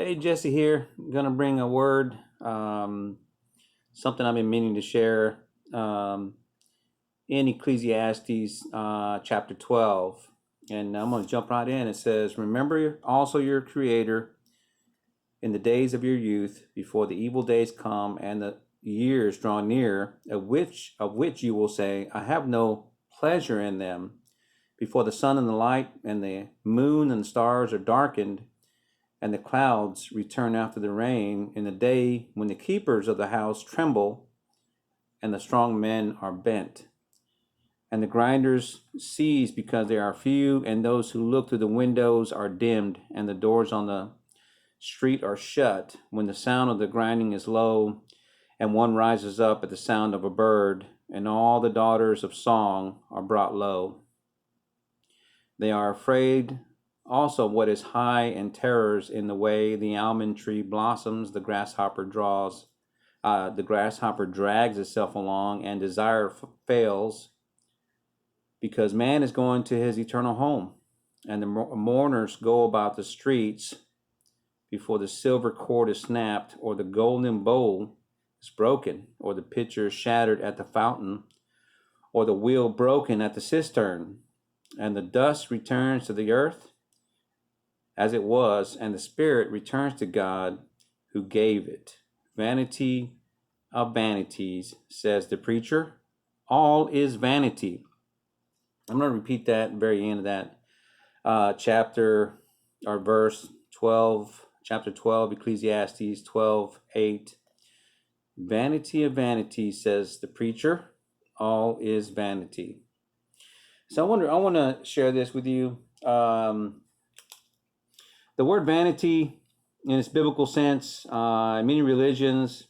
Hey, Jesse here. I'm gonna bring a word, something I've been meaning to share in Ecclesiastes chapter 12. And I'm gonna jump right in. It says, Remember also your Creator in the days of your youth, before the evil days come and the years draw near, of which you will say, I have no pleasure in them, before the sun and the light and the moon and the stars are darkened, and the clouds return after the rain, in the day when the keepers of the house tremble, and the strong men are bent, and the grinders cease because they are few, and those who look through the windows are dimmed, and the doors on the street are shut, when the sound of the grinding is low, and one rises up at the sound of a bird, and all the daughters of song are brought low. They are afraid also what is high, and terrors in the way. The almond tree blossoms, the grasshopper drags itself along, and desire fails, because man is going to his eternal home, and the mourners go about the streets before the silver cord is snapped, or the golden bowl is broken, or the pitcher shattered at the fountain, or the wheel broken at the cistern, and the dust returns to the earth as it was, and the spirit returns to God who gave it. Vanity of vanities, says the preacher. All is vanity. I'm going to repeat that at the very end of that chapter or verse 12, chapter 12, Ecclesiastes 12:8. Vanity of vanities, says the preacher. All is vanity. So I want to share this with you. The word vanity, in its biblical sense, in many religions,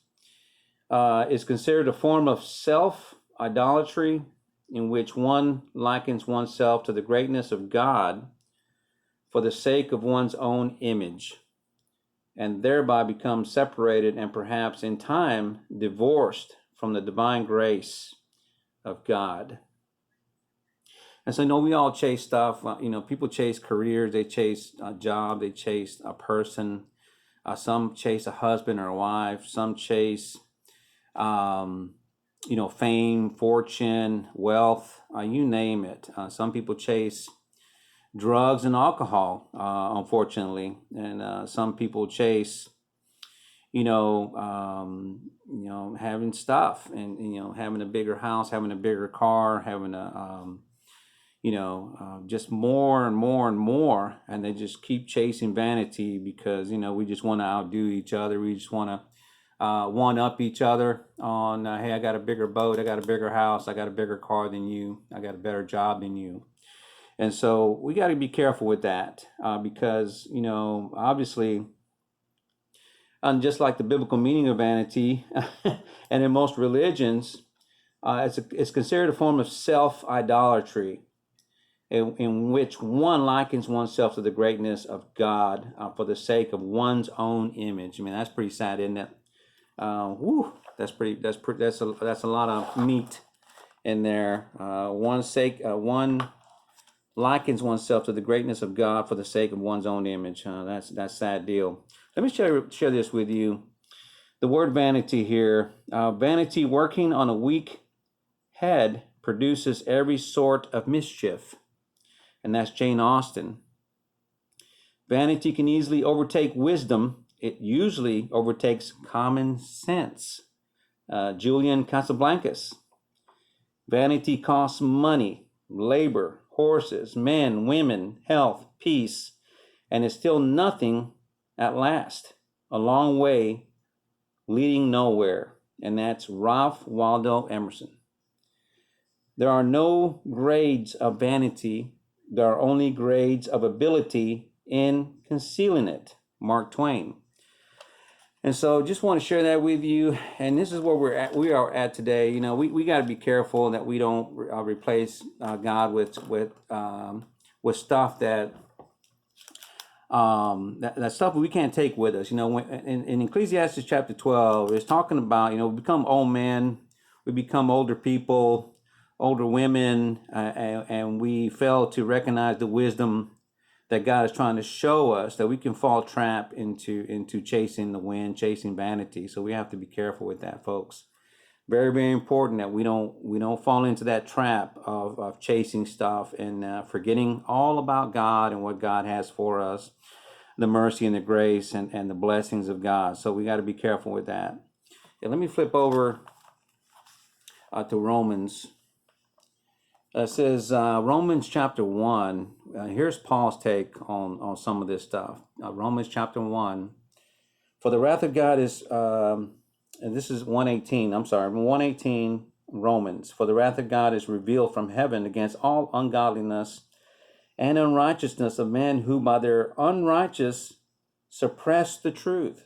is considered a form of self-idolatry, in which one likens oneself to the greatness of God for the sake of one's own image, and thereby becomes separated and perhaps in time divorced from the divine grace of God. And so, we all chase stuff. People chase careers, they chase a job, they chase a person. Some chase a husband or a wife. Some chase, fame, fortune, wealth, you name it. Some people chase drugs and alcohol, unfortunately. And some people chase, having stuff and, having a bigger house, having a bigger car, having just more and more and more, and they just keep chasing vanity because, we just want to outdo each other. We just want to one up each other on, hey, I got a bigger boat, I got a bigger house, I got a bigger car than you, I got a better job than you. And so we got to be careful with that because, obviously, and just like the biblical meaning of vanity, and in most religions, it's considered a form of self-idolatry, in which one likens oneself to the greatness of God for the sake of one's own image. I mean, that's pretty sad, isn't it? That's a lot of meat in there. One likens oneself to the greatness of God for the sake of one's own image. That's a sad deal. Let me share this with you. The word vanity here, vanity working on a weak head produces every sort of mischief. And that's Jane Austen. Vanity can easily overtake wisdom. It usually overtakes common sense. Julian Casablancas. Vanity costs money, labor, horses, men, women, health, peace, and is still nothing at last. A long way leading nowhere. And that's Ralph Waldo Emerson. There are no grades of vanity. There are only grades of ability in concealing it. Mark Twain. And so just want to share that with you. And this is where we are at today. We got to be careful that we don't replace God with stuff that stuff we can't take with us. In Ecclesiastes chapter 12, it's talking about, we become old men, we become older people, older women, and we fail to recognize the wisdom that God is trying to show us that we can fall trap into chasing the wind, chasing vanity. So we have to be careful with that, folks. Very, very important that we don't fall into that trap of chasing stuff and forgetting all about God and what God has for us, the mercy and the grace and the blessings of God. So we got to be careful with that. Let me flip over to Romans. It says Romans chapter 1. Here's Paul's take on some of this stuff. Romans chapter 1. For the wrath of God is, and this is 118, 118 Romans. For the wrath of God is revealed from heaven against all ungodliness and unrighteousness of men who by their unrighteous suppress the truth.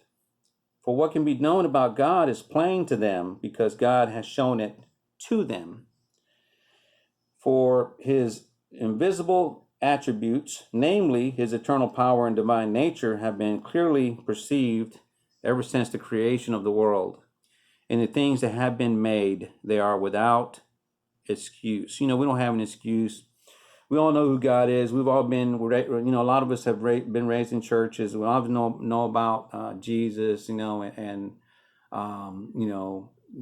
For what can be known about God is plain to them, because God has shown it to them. For his invisible attributes, namely his eternal power and divine nature, have been clearly perceived ever since the creation of the world. In the things that have been made, they are without excuse. We don't have an excuse. We all know who God is. We've all been, a lot of us have been raised in churches. We all know about Jesus, and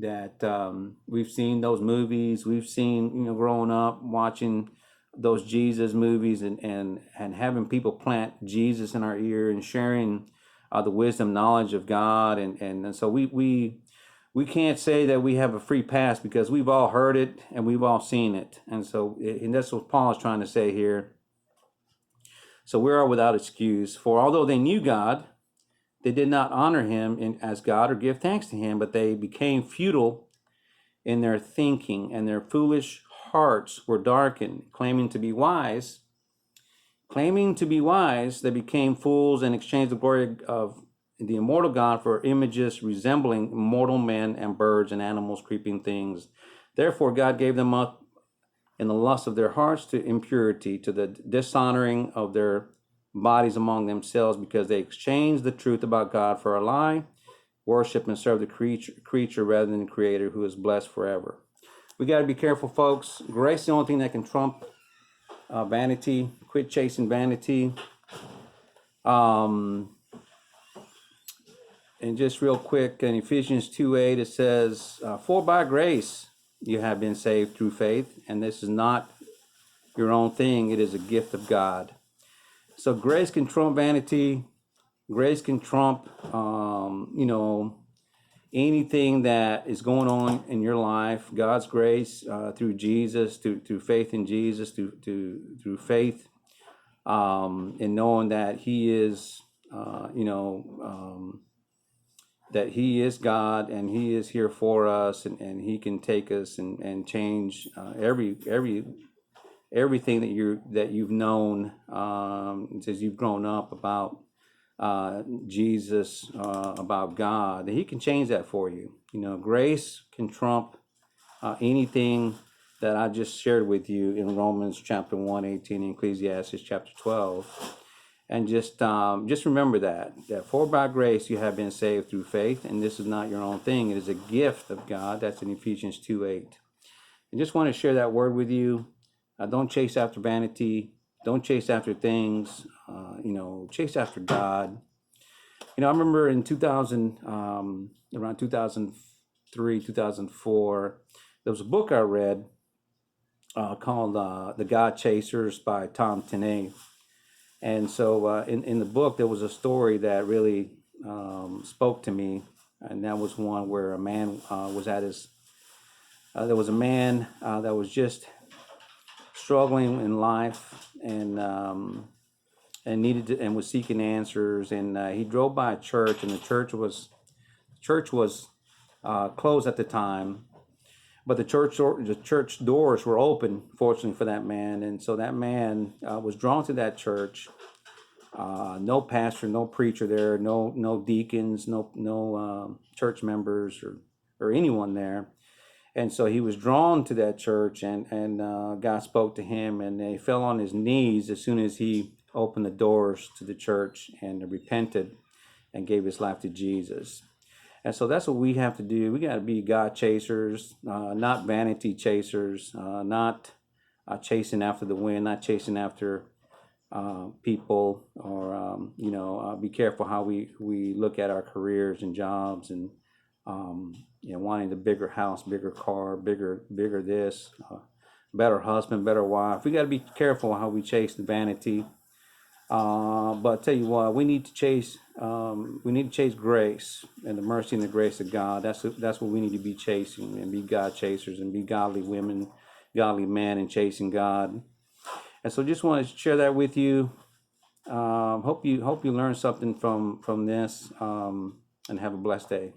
that we've seen those movies. We've seen, growing up watching those Jesus movies and having people plant Jesus in our ear and sharing the wisdom, knowledge of God. And so we can't say that we have a free pass, because we've all heard it and we've all seen it. And so, and that's what Paul is trying to say here. So we are without excuse. For although they knew God, they did not honor him as God or give thanks to him, but they became futile in their thinking, and their foolish hearts were darkened. Claiming to be wise, they became fools and exchanged the glory of the immortal God for images resembling mortal men and birds and animals, creeping things. Therefore God gave them up in the lust of their hearts to impurity, to the dishonoring of their bodies among themselves, because they exchanged the truth about God for a lie, worship and serve the creature rather than the Creator, who is blessed forever. We got to be careful, folks. Grace is the only thing that can trump vanity. Quit chasing vanity. And just real quick, in Ephesians 2:8, it says, for by grace you have been saved through faith, and this is not your own thing, it is a gift of God. So grace can trump vanity. Grace can trump, anything that is going on in your life. God's grace through Jesus, through faith in Jesus, through faith in knowing that He is, that He is God and He is here for us, and He can take us and change everything that you've known as you've grown up about Jesus, about God. He can change that for you. Grace can trump anything that I just shared with you in Romans chapter 1:18 and Ecclesiastes chapter 12. And just remember that for by grace you have been saved through faith, and this is not your own thing. It is a gift of God. That's in Ephesians 2:8. I just want to share that word with you. Don't chase after vanity. Don't chase after things. Chase after God. I remember in 2000, around 2003, 2004, there was a book I read called The God Chasers by Tom Tenay. And so in the book, there was a story that really spoke to me. And that was one where a man was at his, there was a man that was just struggling in life and needed to, and was seeking answers. And he drove by a church, and the church was closed at the time, but the church doors were open, fortunately for that man. And so that man was drawn to that church. No pastor, no preacher there, no deacons, no church members or anyone there. And so he was drawn to that church, and God spoke to him, and he fell on his knees as soon as he opened the doors to the church and repented and gave his life to Jesus. And so that's what we have to do. We got to be God chasers, not vanity chasers, not chasing after the wind, not chasing after people, or be careful how we look at our careers and jobs, and wanting the bigger house, bigger car, bigger this, better husband, better wife. We got to be careful how we chase the vanity. But I tell you what, we need to chase. We need to chase grace and the mercy and the grace of God. That's what we need to be chasing, and be God chasers, and be godly women, godly men, and chasing God. And so, just want to share that with you. Hope you learn something from this, and have a blessed day.